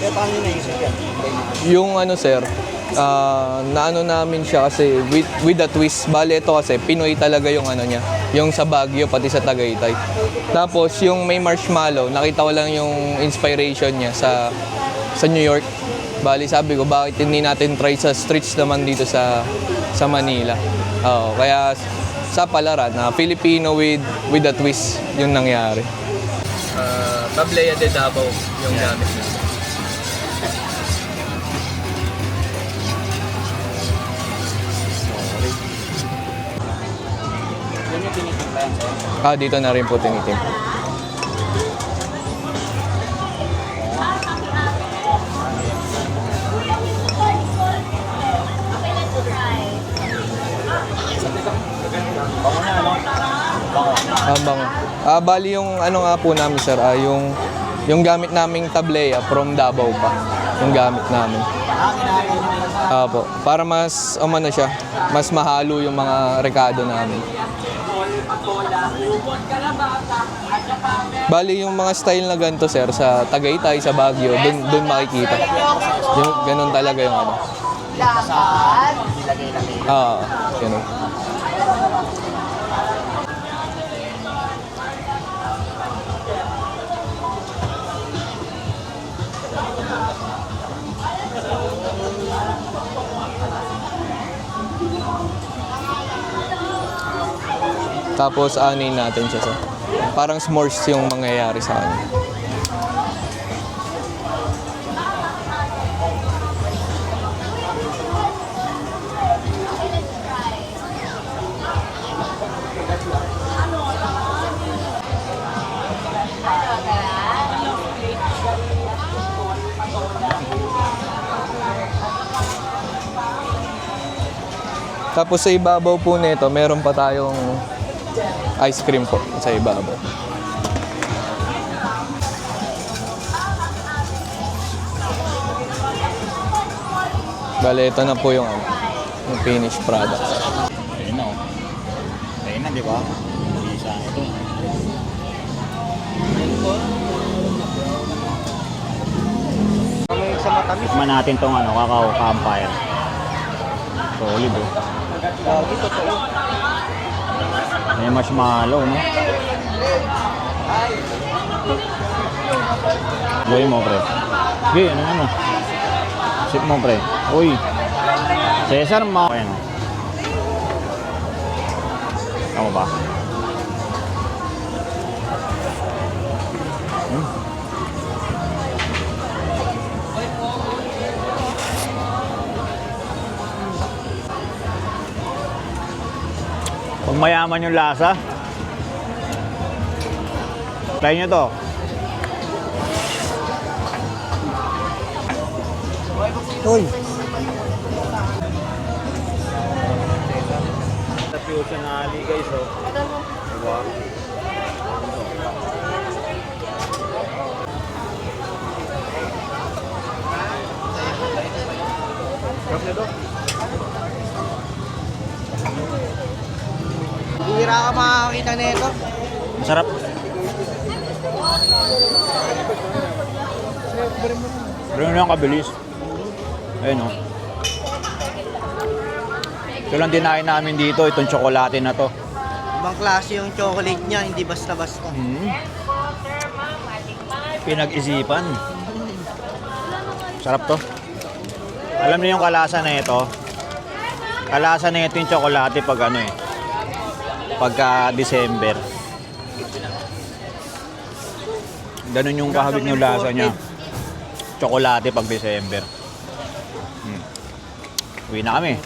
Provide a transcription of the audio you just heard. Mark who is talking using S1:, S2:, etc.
S1: Kaya paano yung naisip yan?
S2: Yung ano sir, naano namin siya kasi with the twist. Bale ito kasi Pinoy talaga yung ano niya, yung sa Baguio pati sa Tagaytay. Tapos yung may marshmallow, nakita ko lang yung inspiration niya sa New York. Bali sabi ko bakit hindi natin try sa streets naman dito sa Manila. Oo, kaya sa palaran na Filipino with the twist yung nangyari. Tablea de Davao yung gamit niya.
S1: Yan yung tinitimpa yan sa'yo.
S2: Dito na rin po tinitim.
S1: Bango na, ano? Bango.
S2: Bango. Bali yung ano nga po namin sir, yung gamit naming tablea from Davao pa. Yung gamit namin. Po, para mas umano siya, mas mahalo yung mga rekado namin. Bali yung mga style na ganito sir sa Tagaytay, sa Baguio, dun makikita. Yung ganun talaga yung ano.
S1: Sa nilagay.
S2: Ganun. Tapos anin natin siya sir. Parang s'mores yung mangyayari sa kanya. Tapos sa ibabaw po nito, meron pa tayong ice cream po sa ibabaw. Bale, ito na po yung finished product.
S1: Ayun na, oh. Ayun na, di ba? Isa ito. May sa matamis. Tikman natin tong ano, Cacao Campfire. Solid, oh. Lagi, totoo. May marshmallow, no? Gawin mo, pre. Gawin, ano? Sip mo, pre. Uy. Cesar, Ayan, oh. Tama ba? Pag mayaman yung lasa, try nyo to. Uy! Sa Fusion Alley guys, oh. Diba? Sarap na to.
S3: Bihira ka makakakita nito.
S1: Masarap. Ganun lang kabilis. Ayun, oh. Ito lang dinain namin dito, itong tsokolate na to.
S3: Ibang klase yung chocolate niya, hindi basta-basta.
S1: Pinag-isipan. Sarap to. Alam niyo yung kalasa na ito? Kalasa na ito yung tsokolate pag ano eh. Pagka December. Ganun yung kahawig ng lasa niya. Tsokolate pag December. Uwi na kami.